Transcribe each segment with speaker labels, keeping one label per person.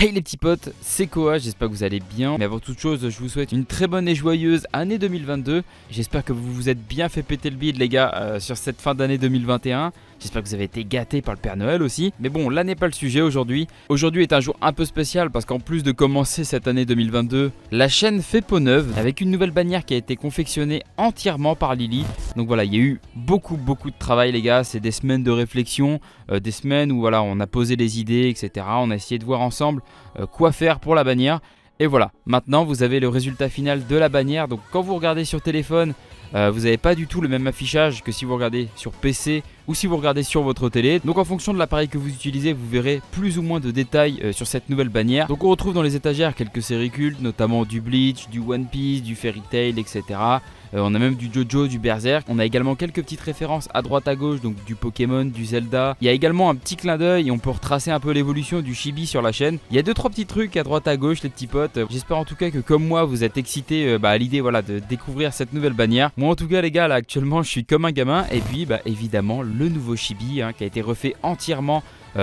Speaker 1: Hey les petits potes, c'est Koa, j'espère que vous allez bien. Mais avant toute chose, je vous souhaite une très bonne et joyeuse année 2022. J'espère que vous vous êtes bien fait péter le bide les gars sur cette fin d'année 2021. J'espère que vous avez été gâtés par le Père Noël aussi. Mais bon, là n'est pas le sujet aujourd'hui. Aujourd'hui est un jour un peu spécial parce qu'en plus de commencer cette année 2022, la chaîne fait peau neuve avec une nouvelle bannière qui a été confectionnée entièrement par Lily. Donc voilà, il y a eu beaucoup de travail les gars. C'est des semaines de réflexion, des semaines où voilà, on a posé les idées, etc. On a essayé de voir ensemble quoi faire pour la bannière. Et voilà, maintenant vous avez le résultat final de la bannière. Donc quand vous regardez sur téléphone, vous n'avez pas du tout le même affichage que si vous regardez sur PC ou si vous regardez sur votre télé. Donc en fonction de l'appareil que vous utilisez, vous verrez plus ou moins de détails sur cette nouvelle bannière. Donc on retrouve dans les étagères quelques séries cultes, notamment du Bleach, du One Piece, du Fairy Tail, etc. On a même du Jojo, du Berserk. On a également quelques petites références à droite à gauche, donc du Pokémon, du Zelda. Il y a également un petit clin d'œil et on peut retracer un peu l'évolution du Chibi sur la chaîne. Il y a 2-3 petits trucs à droite à gauche les petits potes. J'espère en tout cas que comme moi vous êtes excités à l'idée voilà, de découvrir cette nouvelle bannière. Moi en tout cas les gars là actuellement je suis comme un gamin. Et puis évidemment le nouveau Chibi qui a été refait entièrement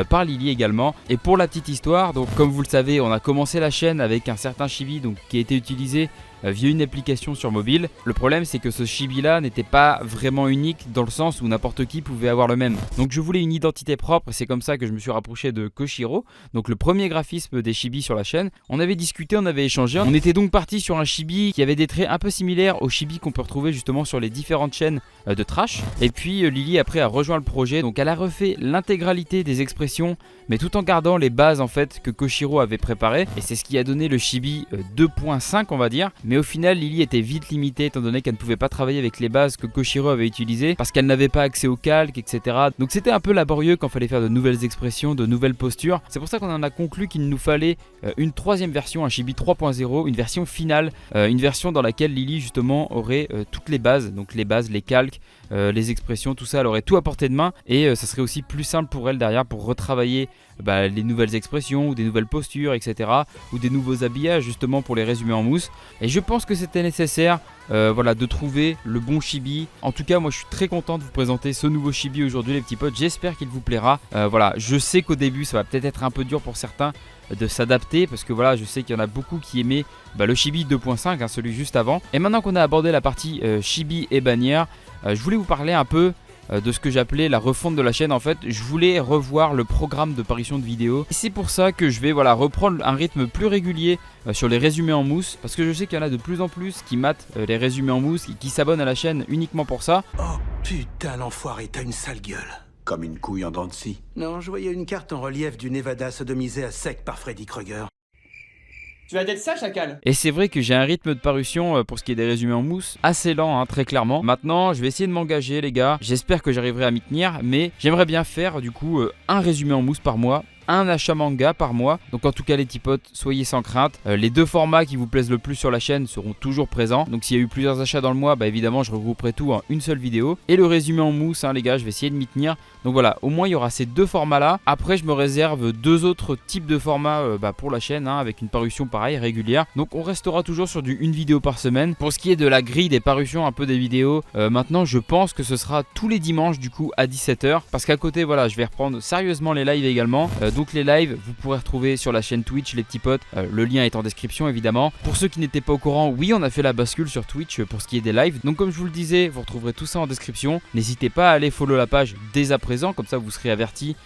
Speaker 1: par Lily également. Et pour la petite histoire, donc comme vous le savez, on a commencé la chaîne avec un certain Chibi donc, qui a été utilisé via une application sur mobile. Le problème c'est que ce Chibi là n'était pas vraiment unique dans le sens où n'importe qui pouvait avoir le même. Donc je voulais une identité propre et c'est comme ça que je me suis rapproché de Koshiro, donc le premier graphisme des Chibi sur la chaîne. On avait discuté, on avait échangé. On était donc parti sur un Chibi qui avait des traits un peu similaires aux Chibi qu'on peut retrouver justement sur les différentes chaînes de trash. Et puis Lily après a rejoint le projet, donc elle a refait l'intégralité des expressions mais tout en gardant les bases en fait que Koshiro avait préparées. Et c'est ce qui a donné le Chibi 2.5 on va dire. Mais au final Lily était vite limitée étant donné qu'elle ne pouvait pas travailler avec les bases que Koshiro avait utilisées parce qu'elle n'avait pas accès au calque, etc. Donc c'était un peu laborieux quand il fallait faire de nouvelles expressions, de nouvelles postures. C'est pour ça qu'on en a conclu qu'il nous fallait une troisième version, un Chibi 3.0, une version finale, une version dans laquelle Lily justement aurait toutes les bases, donc les bases, les calques, les expressions, tout ça, elle aurait tout à portée de main et ça serait aussi plus simple pour elle derrière pour retravailler les nouvelles expressions ou des nouvelles postures, etc. ou des nouveaux habillages justement pour les résumer en mousse. Et je pense que c'était nécessaire de trouver le bon Chibi. En tout cas moi je suis très content de vous présenter ce nouveau Chibi aujourd'hui les petits potes, j'espère qu'il vous plaira. Je sais qu'au début ça va peut-être être un peu dur pour certains de s'adapter parce que voilà je sais qu'il y en a beaucoup qui aimaient le Chibi 2.5 celui juste avant. Et maintenant qu'on a abordé la partie Chibi et bannière, je voulais vous parler un peu de ce que j'appelais la refonte de la chaîne. En fait je voulais revoir le programme de parution de vidéos et c'est pour ça que je vais reprendre un rythme plus régulier sur les résumés en mousse parce que je sais qu'il y en a de plus en plus qui matent les résumés en mousse et qui s'abonnent à la chaîne uniquement pour ça.
Speaker 2: Oh putain l'enfoiré, t'as une sale gueule.
Speaker 3: Comme une couille en dents de scie.
Speaker 2: Non, je voyais une carte en relief du Nevada sodomisé à sec par Freddy Krueger.
Speaker 4: Tu vas d'être ça, chacal.
Speaker 1: Et c'est vrai que j'ai un rythme de parution pour ce qui est des résumés en mousse assez lent, très clairement. Maintenant, je vais essayer de m'engager, les gars. J'espère que j'arriverai à m'y tenir, mais j'aimerais bien faire du coup un résumé en mousse par mois. Un achat manga par mois. Donc en tout cas les petits potes, soyez sans crainte. Les deux formats qui vous plaisent le plus sur la chaîne seront toujours présents. Donc s'il y a eu plusieurs achats dans le mois, évidemment je regrouperai tout en une seule vidéo. Et le résumé en mousse les gars, je vais essayer de m'y tenir. Donc voilà, au moins il y aura ces deux formats là. Après je me réserve deux autres types de formats pour la chaîne avec une parution pareille régulière. Donc on restera toujours sur une vidéo par semaine. Pour ce qui est de la grille des parutions un peu des vidéos, maintenant je pense que ce sera tous les dimanches du coup à 17h. Parce qu'à côté voilà, je vais reprendre sérieusement les lives également. Donc les lives, vous pourrez retrouver sur la chaîne Twitch les petits potes, le lien est en description évidemment. Pour ceux qui n'étaient pas au courant, oui on a fait la bascule sur Twitch pour ce qui est des lives. Donc comme je vous le disais, vous retrouverez tout ça en description. N'hésitez pas à aller follow la page dès à présent, comme ça vous serez avertis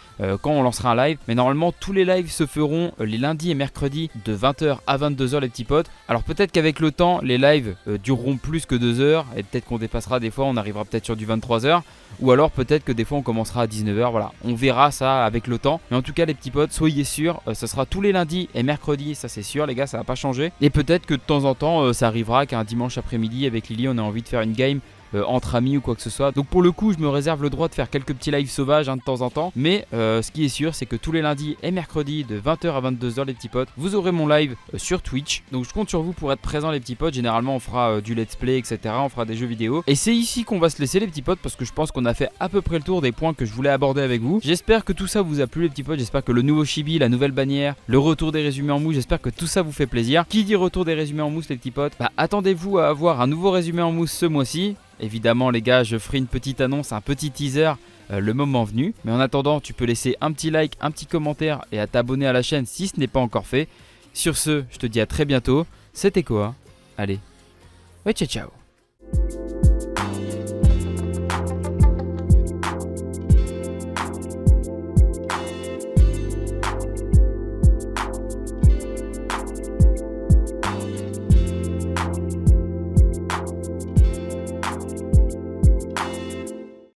Speaker 1: quand on lancera un live. Mais normalement tous les lives se feront les lundis et mercredis de 20h à 22h les petits potes. Alors peut-être qu'avec le temps les lives dureront plus que 2 heures et peut-être qu'on dépassera des fois, on arrivera peut-être sur du 23h. Ou alors peut-être que des fois on commencera à 19h, voilà, on verra ça avec le temps. Mais en tout cas les petits potes, soyez sûrs, ce sera tous les lundis et mercredis, ça c'est sûr les gars, ça va pas changer. Et peut-être que de temps en temps ça arrivera qu'un dimanche après-midi avec Lily on a envie de faire une game entre amis ou quoi que ce soit. Donc pour le coup je me réserve le droit de faire quelques petits lives sauvages de temps en temps. Mais ce qui est sûr c'est que tous les lundis et mercredis de 20h à 22h les petits potes, vous aurez mon live sur Twitch. Donc je compte sur vous pour être présents les petits potes. Généralement on fera du let's play etc, on fera des jeux vidéo. Et c'est ici qu'on va se laisser les petits potes parce que je pense qu'on a fait à peu près le tour des points que je voulais aborder avec vous. J'espère que tout ça vous a plu les petits potes. J'espère que le nouveau Chibi, la nouvelle bannière, le retour des résumés en mousse, j'espère que tout ça vous fait plaisir. Qui dit retour des résumés en mousse les petits potes, attendez-vous à avoir un nouveau résumé en mousse ce mois-ci. Évidemment les gars, je ferai une petite annonce, un petit teaser le moment venu. Mais en attendant, tu peux laisser un petit like, un petit commentaire et à t'abonner à la chaîne si ce n'est pas encore fait. Sur ce, je te dis à très bientôt. C'était Koa. Allez, ouais, ciao ciao.